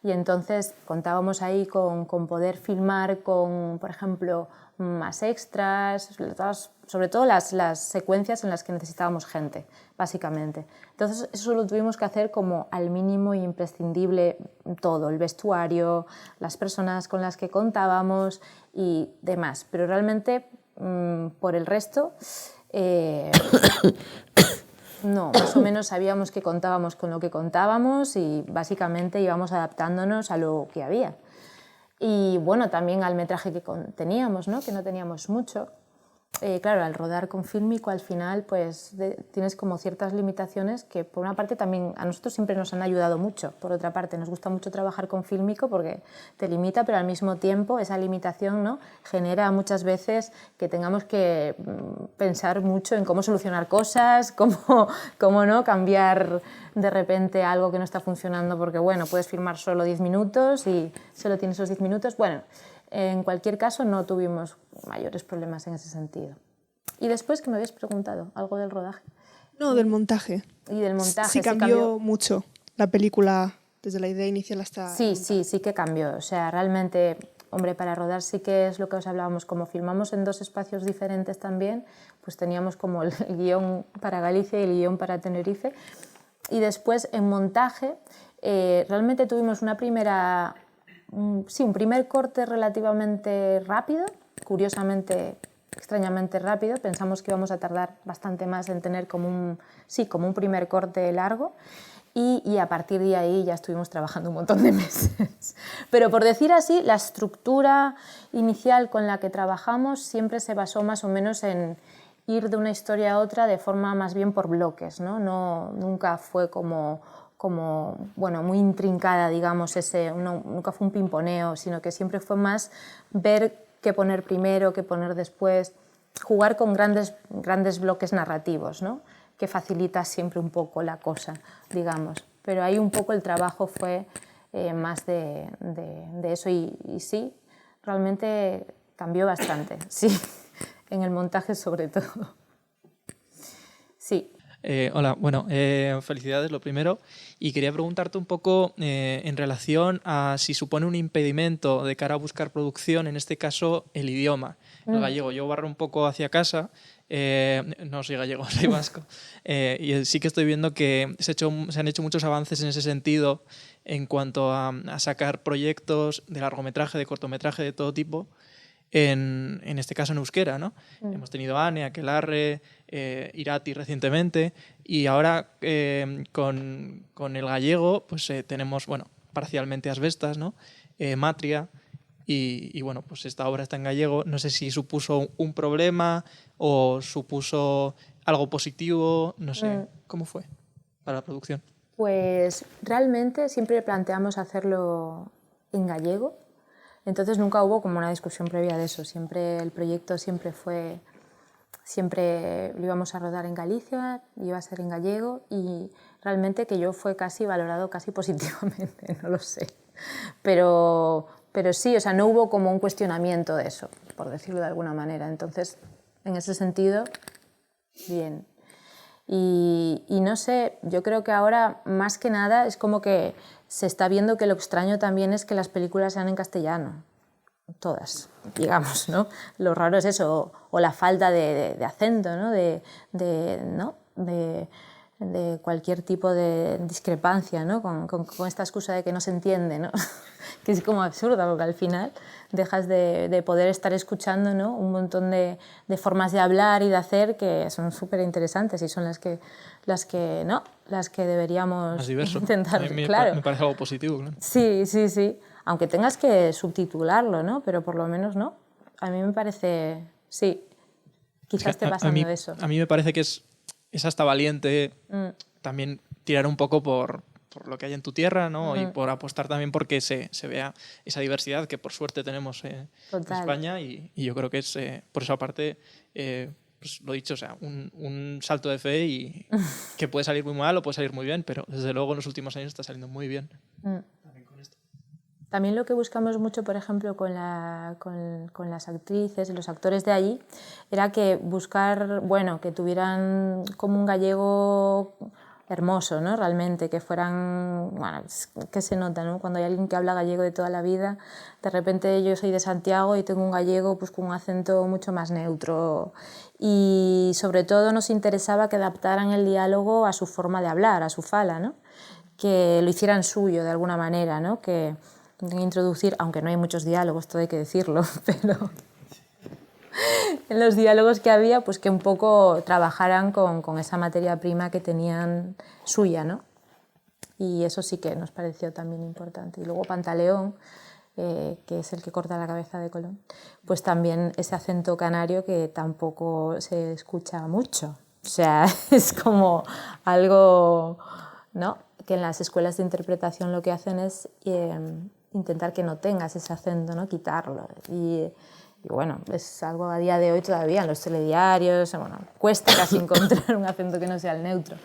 Y entonces contábamos ahí con poder filmar con, por ejemplo, más extras, sobre todo las secuencias en las que necesitábamos gente, básicamente. Entonces eso lo tuvimos que hacer como al mínimo y imprescindible todo, el vestuario, las personas con las que contábamos y demás. Pero realmente, por el resto, no, más o menos sabíamos que contábamos con lo que contábamos y básicamente íbamos adaptándonos a lo que había. Y bueno, también al metraje que teníamos, ¿no? Que no teníamos mucho. Claro, al rodar con fílmico al final pues tienes como ciertas limitaciones que por una parte también a nosotros siempre nos han ayudado mucho, por otra parte nos gusta mucho trabajar con fílmico porque te limita, pero al mismo tiempo esa limitación, ¿no? Genera muchas veces que tengamos que pensar mucho en cómo solucionar cosas, cómo no cambiar de repente algo que no está funcionando porque bueno, puedes filmar solo 10 minutos y solo tienes esos 10 minutos, bueno. En cualquier caso, no tuvimos mayores problemas en ese sentido. Y después, que me habías preguntado algo del rodaje. No, del montaje. Y del montaje. Sí cambió mucho la película desde la idea inicial hasta... Sí que cambió. O sea, realmente, hombre, para rodar sí que es lo que os hablábamos. Como filmamos en dos espacios diferentes también, pues teníamos como el guión para Galicia y el guión para Tenerife. Y después, en montaje, realmente tuvimos un primer corte relativamente rápido, curiosamente, extrañamente rápido. Pensamos que íbamos a tardar bastante más en tener como un primer corte largo y a partir de ahí ya estuvimos trabajando un montón de meses. Pero por decir así, la estructura inicial con la que trabajamos siempre se basó más o menos en ir de una historia a otra de forma más bien por bloques, ¿no? Nunca fue como bueno, muy intrincada, digamos, nunca fue un pimponeo, sino que siempre fue más ver qué poner primero, qué poner después, jugar con grandes bloques narrativos, ¿no? Que facilita siempre un poco la cosa, digamos. Pero ahí un poco el trabajo fue más de eso y sí, realmente cambió bastante, sí, en el montaje sobre todo. Sí. Hola, bueno, felicidades lo primero y quería preguntarte un poco en relación a si supone un impedimento de cara a buscar producción, en este caso el idioma, el gallego. Yo barro un poco hacia casa, no soy gallego, soy vasco, y sí que estoy viendo que se han hecho muchos avances en ese sentido en cuanto a sacar proyectos de largometraje, de cortometraje, de todo tipo. En este caso en euskera, ¿no? Hemos tenido Ane, Aquelarre, Irati recientemente y ahora con el gallego pues tenemos, bueno, parcialmente Asbestas, ¿no? Matria y bueno, pues esta obra está en gallego. No sé si supuso un problema o supuso algo positivo, no sé. ¿Cómo fue para la producción? Pues realmente siempre planteamos hacerlo en gallego. Entonces nunca hubo como una discusión previa de eso. Siempre el proyecto siempre lo íbamos a rodar en Galicia, iba a ser en gallego y realmente que yo fue valorado casi positivamente, no lo sé. Pero sí, o sea, no hubo como un cuestionamiento de eso, por decirlo de alguna manera. Entonces, en ese sentido, bien. Y no sé, yo creo que ahora más que nada es como que se está viendo que lo extraño también es que las películas sean en castellano, todas, digamos, ¿no? Lo raro es eso, o la falta de acento, ¿no? De cualquier tipo de discrepancia, ¿no? Con esta excusa de que no se entiende, ¿no? Que es como absurda, porque al final dejas de poder estar escuchando, ¿no? Un montón de formas de hablar y de hacer que son súper interesantes y son las que deberíamos más diverso. intentar. A mí claro. Me parece algo positivo, claro. Sí. Aunque tengas que subtitularlo, ¿no? Pero por lo menos no. A mí me parece, sí, quizás esté pasando eso. A mí me parece que es hasta valiente también tirar un poco por lo que hay en tu tierra, ¿no? Y por apostar también porque se vea esa diversidad que por suerte tenemos en España y yo creo que es por esa parte pues lo dicho, o sea, un salto de fe y que puede salir muy mal o puede salir muy bien, pero desde luego en los últimos años está saliendo muy bien. También lo que buscamos mucho, por ejemplo, con las actrices y los actores de allí, era que buscar, bueno, que tuvieran como un gallego hermoso, ¿no? Realmente, que fueran, bueno, que se nota, ¿no? Cuando hay alguien que habla gallego de toda la vida, de repente yo soy de Santiago y tengo un gallego pues con un acento mucho más neutro, y sobre todo nos interesaba que adaptaran el diálogo a su forma de hablar, a su fala, ¿no? Que lo hicieran suyo de alguna manera, ¿no? Que introducir, aunque no hay muchos diálogos, todo hay que decirlo, pero en los diálogos que había, pues que un poco trabajaran con esa materia prima que tenían suya, ¿no? Y eso sí que nos pareció también importante. Y luego Pantaleón, que es el que corta la cabeza de Colón, pues también ese acento canario que tampoco se escucha mucho. O sea, es como algo, ¿no? Que en las escuelas de interpretación lo que hacen es intentar que no tengas ese acento, ¿no? Quitarlo. Y bueno, es algo a día de hoy todavía en los telediarios, bueno, cuesta casi encontrar un acento que no sea el neutro.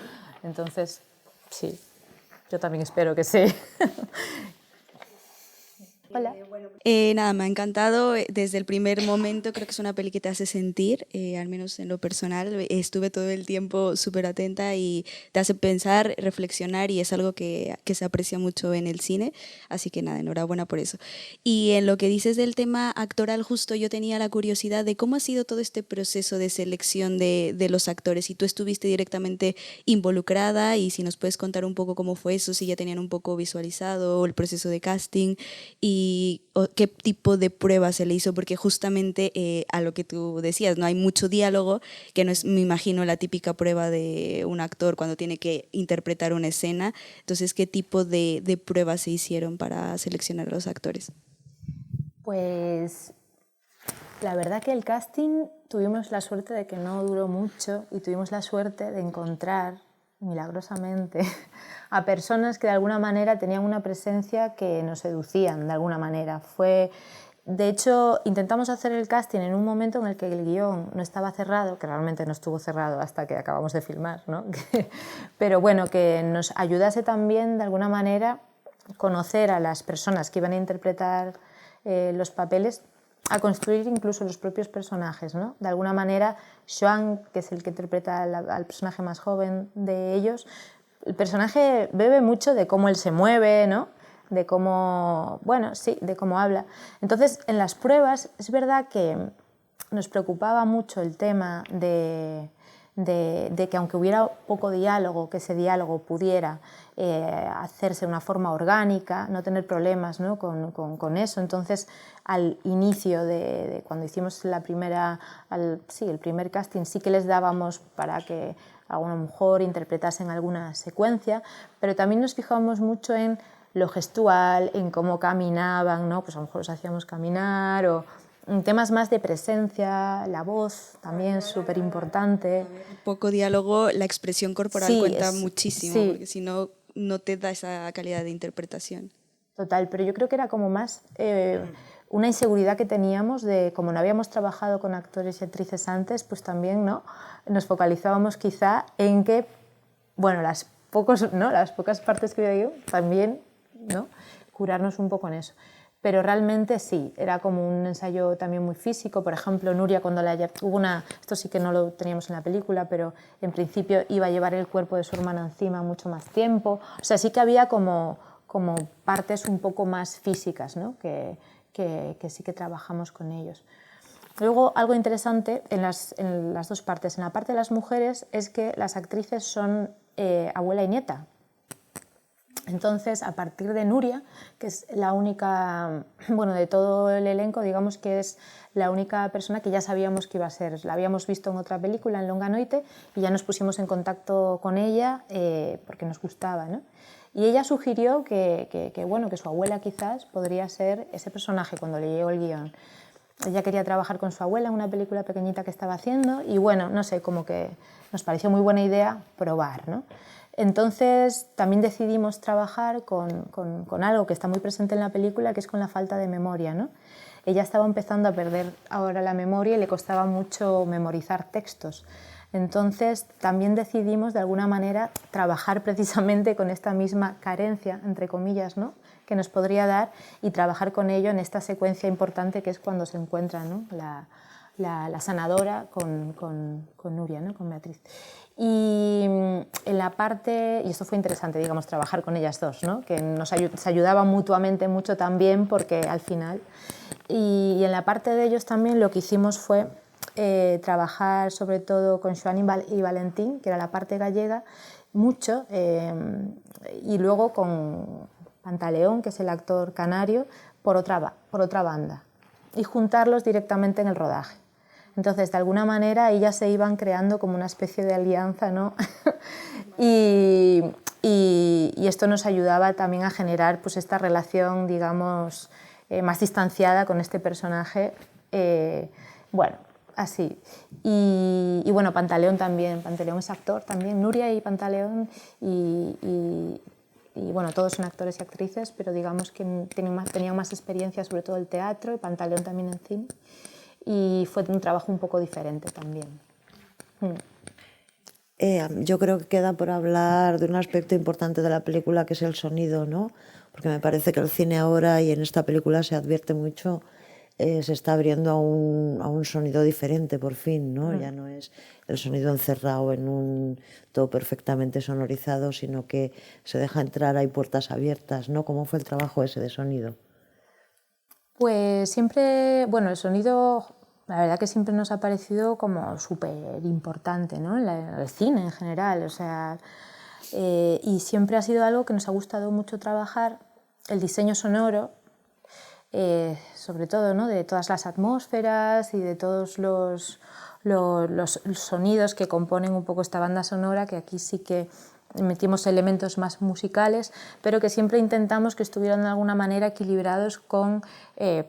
Entonces, sí, yo también espero que sí. Hola. Nada, me ha encantado desde el primer momento. Creo que es una peli que te hace sentir, al menos en lo personal. Estuve todo el tiempo súper atenta y te hace pensar, reflexionar, y es algo que se aprecia mucho en el cine. Así que nada, enhorabuena por eso. Y en lo que dices del tema actoral, justo yo tenía la curiosidad de cómo ha sido todo este proceso de selección de los actores. Si tú estuviste directamente involucrada y si nos puedes contar un poco cómo fue eso, si ya tenían un poco visualizado el proceso de casting y qué tipo de pruebas se le hizo, porque justamente a lo que tú decías, no hay mucho diálogo, que no es, me imagino, la típica prueba de un actor cuando tiene que interpretar una escena. Entonces, ¿qué tipo de pruebas se hicieron para seleccionar a los actores? Pues la verdad que el casting tuvimos la suerte de que no duró mucho y tuvimos la suerte de encontrar milagrosamente a personas que de alguna manera tenían una presencia que nos seducían de alguna manera. De hecho, intentamos hacer el casting en un momento en el que el guión no estaba cerrado, que realmente no estuvo cerrado hasta que acabamos de filmar, ¿no? Pero bueno, que nos ayudase también de alguna manera conocer a las personas que iban a interpretar los papeles, a construir incluso los propios personajes, ¿no? De alguna manera, Joan, que es el que interpreta al personaje más joven de ellos, el personaje bebe mucho de cómo él se mueve, ¿no? De cómo, bueno, sí, de cómo habla. Entonces, en las pruebas es verdad que nos preocupaba mucho el tema de que aunque hubiera poco diálogo, que ese diálogo pudiera hacerse de una forma orgánica, no tener problemas, ¿no? con eso. Entonces, al inicio de cuando hicimos el primer casting, sí que les dábamos para que a lo mejor interpretasen alguna secuencia, pero también nos fijábamos mucho en lo gestual, en cómo caminaban, ¿no? Pues a lo mejor los hacíamos caminar, o temas más de presencia, la voz también es súper importante. Poco diálogo, la expresión corporal cuenta muchísimo, sí. porque si no, no te da esa calidad de interpretación. Total, pero yo creo que era como más una inseguridad que teníamos de, como no habíamos trabajado con actores y actrices antes, pues también, ¿no? Nos focalizábamos quizá en que, bueno, las pocas partes que yo también, ¿no? Curarnos un poco en eso. Pero realmente sí, era como un ensayo también muy físico. Por ejemplo, Nuria, cuando esto sí que no lo teníamos en la película, pero en principio iba a llevar el cuerpo de su hermana encima mucho más tiempo. O sea, sí que había como partes un poco más físicas, ¿no? que sí que trabajamos con ellos. Luego, algo interesante en las dos partes. En la parte de las mujeres es que las actrices son abuela y nieta. Entonces, a partir de Nuria, que es la única, bueno, de todo el elenco, digamos que es la única persona que ya sabíamos que iba a ser. La habíamos visto en otra película, en Longa Noite, y ya nos pusimos en contacto con ella porque nos gustaba, ¿no? Y ella sugirió que su abuela quizás podría ser ese personaje cuando le llegó el guión. Ella quería trabajar con su abuela en una película pequeñita que estaba haciendo y bueno, no sé, como que nos pareció muy buena idea probar, ¿no? Entonces también decidimos trabajar con algo que está muy presente en la película, que es con la falta de memoria, ¿no? ella estaba empezando a perder ahora la memoria y le costaba mucho memorizar textos. Entonces también decidimos de alguna manera trabajar precisamente con esta misma carencia, entre comillas, ¿no?, que nos podría dar, y trabajar con ello en esta secuencia importante que es cuando se encuentra, ¿no?, la sanadora con Nuria, ¿no?, con Beatriz. Y en la parte, y esto fue interesante, digamos, trabajar con ellas dos, ¿no?, que se ayudaban mutuamente mucho también, porque al final, y en la parte de ellos también lo que hicimos fue trabajar sobre todo con Joan y Valentín, que era la parte gallega, mucho, y luego con Pantaleón, que es el actor canario, por otra banda, y juntarlos directamente en el rodaje. Entonces, de alguna manera, ellas se iban creando como una especie de alianza, ¿no? y esto nos ayudaba también a generar pues, esta relación, digamos, más distanciada con este personaje. Bueno, así. Y bueno, Pantaleón también. Pantaleón es actor también. Nuria y Pantaleón y bueno, todos son actores y actrices, pero digamos que tenían más experiencia, sobre todo el teatro, y Pantaleón también en cine. Y fue un trabajo un poco diferente también. Yo creo que queda por hablar de un aspecto importante de la película, que es el sonido, ¿no? Porque me parece que el cine ahora, y en esta película se advierte mucho, se está abriendo a un sonido diferente por fin, ¿no? Ya no es el sonido encerrado en un todo perfectamente sonorizado, sino que se deja entrar, hay puertas abiertas, ¿no? ¿Cómo fue el trabajo ese de sonido? Pues siempre, bueno, el sonido, la verdad que siempre nos ha parecido como súper importante, ¿no?, en el cine en general, o sea, y siempre ha sido algo que nos ha gustado mucho trabajar, el diseño sonoro, sobre todo, ¿no?, de todas las atmósferas y de todos los sonidos que componen un poco esta banda sonora, que aquí sí que metimos elementos más musicales, pero que siempre intentamos que estuvieran de alguna manera equilibrados con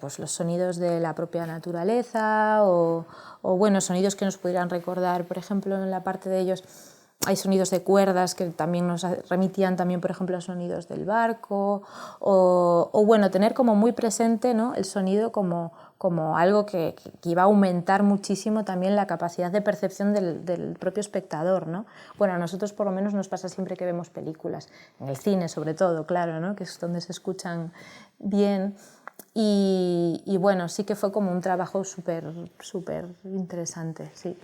pues los sonidos de la propia naturaleza o bueno, sonidos que nos pudieran recordar, por ejemplo, en la parte de ellos hay sonidos de cuerdas que también nos remitían también, por ejemplo, a sonidos del barco o bueno, tener como muy presente, ¿no?, el sonido como algo que iba a aumentar muchísimo también la capacidad de percepción del propio espectador, ¿no? Bueno, a nosotros por lo menos nos pasa siempre que vemos películas, en el cine sobre todo, claro, ¿no?, que es donde se escuchan bien. Y bueno, sí que fue como un trabajo súper interesante, sí.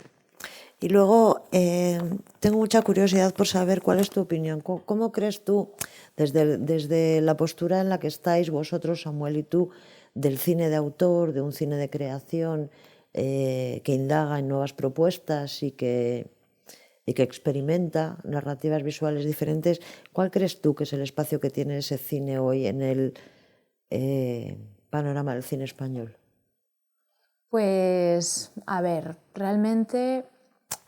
Y luego, tengo mucha curiosidad por saber cuál es tu opinión. ¿Cómo crees tú, desde la postura en la que estáis vosotros, Samuel y tú, del cine de autor, de un cine de creación que indaga en nuevas propuestas y que experimenta narrativas visuales diferentes, ¿cuál crees tú que es el espacio que tiene ese cine hoy en el panorama del cine español? Pues, a ver, realmente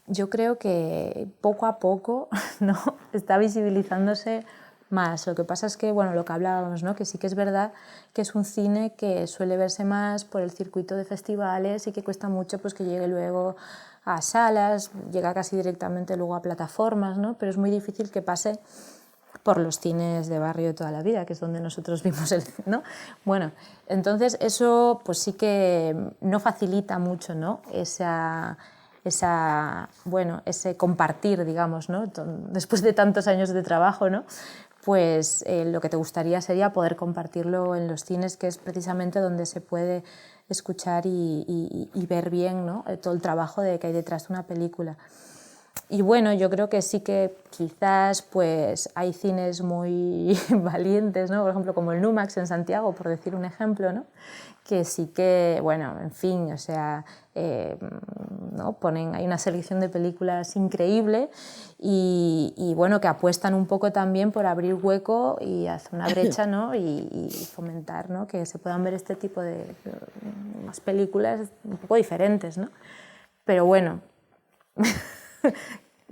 yo creo que poco a poco, ¿no?, está visibilizándose más. Lo que pasa es que, bueno, lo que hablábamos, ¿no?, que sí que es verdad que es un cine que suele verse más por el circuito de festivales y que cuesta mucho pues, que llegue luego a salas, llega casi directamente luego a plataformas, ¿no?, pero es muy difícil que pase por los cines de barrio de toda la vida, que es donde nosotros vimos el, ¿no? Bueno, entonces eso pues sí que no facilita mucho, ¿no?, bueno, ese compartir, digamos, ¿no?, después de tantos años de trabajo, ¿no?, pues lo que te gustaría sería poder compartirlo en los cines, que es precisamente donde se puede escuchar y ver bien, ¿no?, todo el trabajo que hay detrás de una película. Y bueno, yo creo que sí que quizás pues hay cines muy valientes, ¿no?, por ejemplo como el Numax en Santiago, por decir un ejemplo, ¿no?, que sí que, bueno, en fin, o sea, ¿no?, hay una selección de películas increíble y bueno, que apuestan un poco también por abrir hueco y hacer una brecha, ¿no?, y fomentar, ¿no?, que se puedan ver este tipo de más películas un poco diferentes, ¿no? Pero bueno,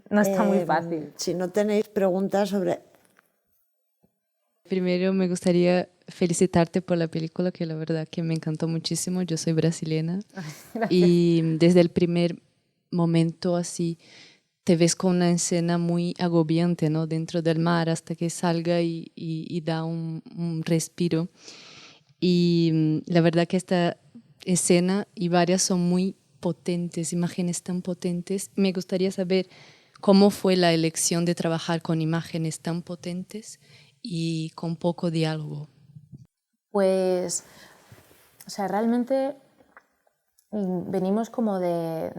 no está muy fácil. Si no tenéis preguntas sobre... Primero me gustaría felicitarte por la película, que la verdad que me encantó muchísimo. Yo soy brasileña y desde el primer momento así te ves con una escena muy agobiante, ¿no?, dentro del mar hasta que salga y da un respiro. Y la verdad que esta escena y varias son muy potentes, imágenes tan potentes. Me gustaría saber cómo fue la elección de trabajar con imágenes tan potentes y con poco diálogo. Pues, o sea, realmente venimos como de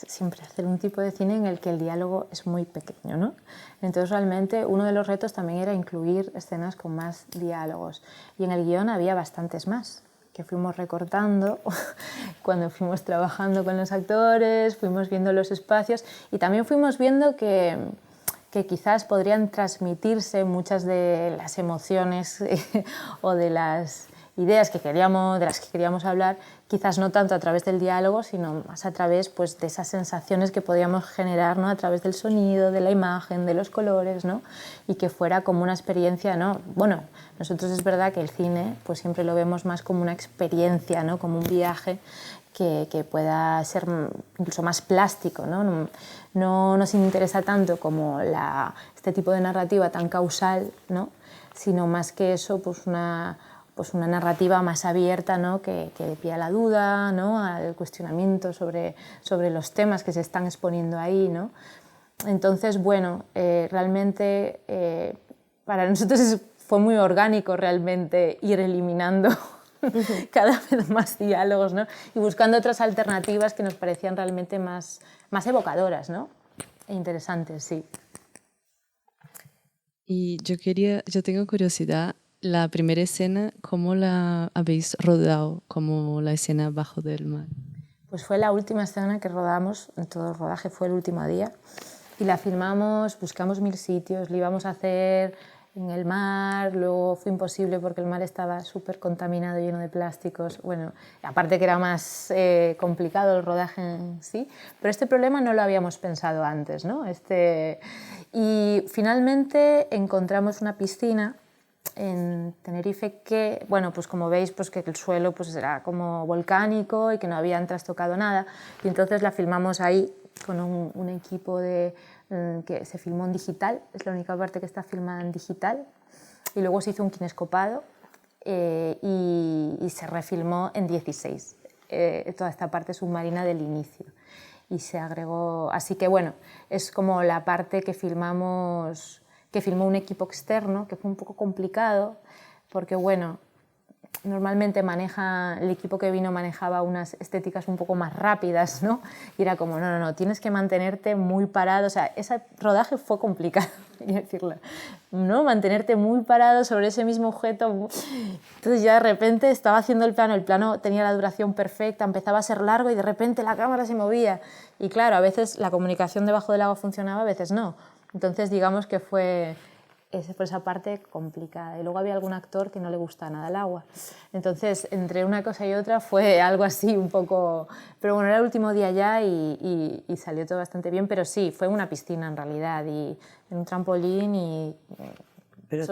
siempre hacer un tipo de cine en el que el diálogo es muy pequeño, ¿no? Entonces realmente uno de los retos también era incluir escenas con más diálogos y en el guión había bastantes más que fuimos recortando cuando fuimos trabajando con los actores, fuimos viendo los espacios y también fuimos viendo que quizás podrían transmitirse muchas de las emociones o de las ideas de las que queríamos hablar, quizás no tanto a través del diálogo, sino más a través pues, de esas sensaciones que podíamos generar, ¿no? A través del sonido, de la imagen, de los colores, ¿no? Y que fuera como una experiencia, ¿no? Bueno, nosotros es verdad que el cine pues, siempre lo vemos más como una experiencia, ¿no? Como un viaje que pueda ser incluso más plástico, ¿no? No nos interesa tanto como este tipo de narrativa tan causal, ¿no? Sino más que eso, pues una narrativa más abierta, ¿no? que dé pie a la duda, ¿no? Al cuestionamiento sobre los temas que se están exponiendo ahí, ¿no? Entonces, bueno, realmente para nosotros fue muy orgánico realmente ir eliminando cada vez más diálogos, ¿no? Y buscando otras alternativas que nos parecían realmente más evocadoras, ¿no? E interesantes, sí. Y yo tengo curiosidad, la primera escena, ¿cómo la habéis rodado? Como la escena bajo del mar. Pues fue la última escena que rodamos, en todo el rodaje fue el último día, y la filmamos, buscamos 1000 sitios, la íbamos a hacer en el mar, luego fue imposible porque el mar estaba súper contaminado, lleno de plásticos, bueno, aparte que era más complicado el rodaje en sí, pero este problema no lo habíamos pensado antes, ¿no? Y finalmente encontramos una piscina en Tenerife que, bueno, pues como veis, pues que el suelo pues era como volcánico y que no habían trastocado nada, y entonces la filmamos ahí con un equipo que se filmó en digital, es la única parte que está filmada en digital, y luego se hizo un kinescopado y se refilmó en 16, toda esta parte submarina del inicio, y se agregó, así que bueno, es como la parte que filmó un equipo externo, que fue un poco complicado, porque bueno, normalmente el equipo que vino manejaba unas estéticas un poco más rápidas, ¿no? Y era como, no, tienes que mantenerte muy parado, o sea, ese rodaje fue complicado, quería decirlo, ¿no? Mantenerte muy parado sobre ese mismo objeto. Entonces ya de repente estaba haciendo el plano tenía la duración perfecta, empezaba a ser largo y de repente la cámara se movía. Y claro, a veces la comunicación debajo del agua funcionaba, a veces no. Entonces digamos que fue esa parte complicada. Y luego había algún actor que no le gusta nada el agua. Entonces, entre una cosa y otra fue algo así un poco... Pero bueno, era el último día ya y salió todo bastante bien, pero sí, fue una piscina en realidad y en un trampolín y... Pero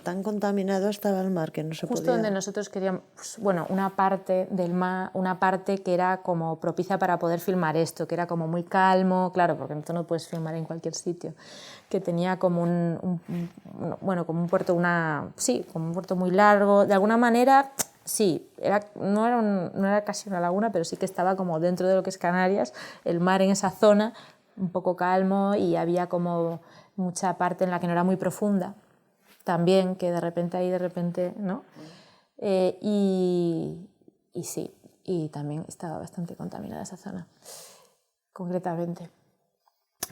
tan contaminado estaba el mar que no se podía... Justo donde nosotros queríamos, pues, bueno, una parte del mar, una parte que era como propicia para poder filmar esto, que era como muy calmo, claro, porque tú no puedes filmar en cualquier sitio, que tenía como como un puerto, como un puerto muy largo, de alguna manera, sí, no era casi una laguna, pero sí que estaba como dentro de lo que es Canarias, el mar en esa zona, un poco calmo y había como mucha parte en la que no era muy profunda. También, que de repente, ¿no? Y sí, y también estaba bastante contaminada esa zona, concretamente.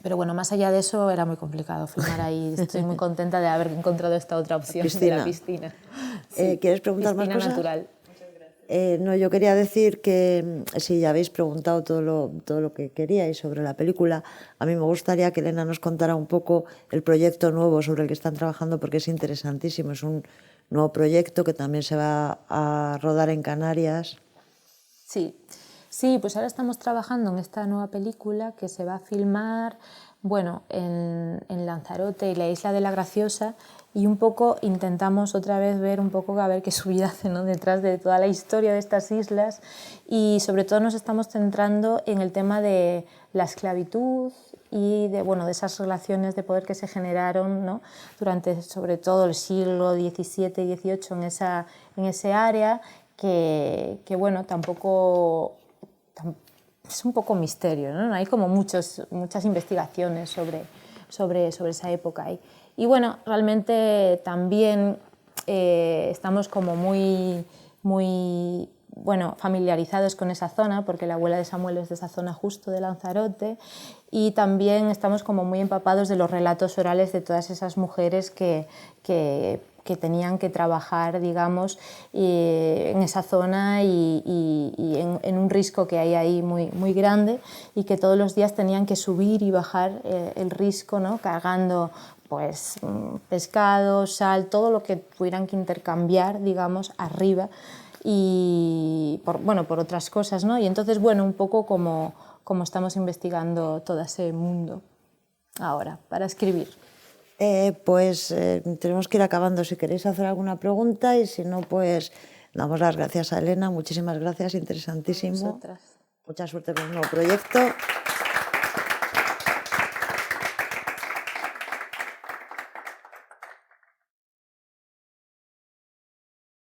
Pero bueno, más allá de eso era muy complicado filmar ahí. Estoy muy contenta de haber encontrado esta otra opción de la piscina. Sí, ¿Quieres preguntar más cosas? Piscina natural. No, yo quería decir que si ya habéis preguntado todo lo que queríais sobre la película, a mí me gustaría que Elena nos contara un poco el proyecto nuevo sobre el que están trabajando, porque es interesantísimo. Es un nuevo proyecto que también se va a rodar en Canarias. Sí, pues ahora estamos trabajando en esta nueva película que se va a filmar, bueno, en Lanzarote y la Isla de la Graciosa, y un poco intentamos otra vez ver un poco a ver qué subyace, ¿no? Detrás de toda la historia de estas islas, y sobre todo nos estamos centrando en el tema de la esclavitud y de esas relaciones de poder que se generaron, ¿no? Durante sobre todo el siglo XVII y XVIII en ese área, que bueno, tampoco... es un poco misterio, ¿no? Hay como muchas investigaciones sobre esa época. Y bueno, realmente también estamos como muy bueno, familiarizados con esa zona, porque la abuela de Samuel es de esa zona justo de Lanzarote, y también estamos como muy empapados de los relatos orales de todas esas mujeres que tenían que trabajar, digamos, en esa zona y en un risco que hay ahí muy grande, y que todos los días tenían que subir y bajar el risco, ¿no? Cargando pues pescado, sal, todo lo que tuvieran que intercambiar, digamos, arriba, y por otras cosas, ¿no? Y entonces, bueno, un poco como estamos investigando todo ese mundo ahora para escribir. Tenemos que ir acabando. Si queréis hacer alguna pregunta, y si no, pues damos las gracias a Elena. Muchísimas gracias, interesantísimo. Nosotras. Mucha suerte con el nuevo proyecto.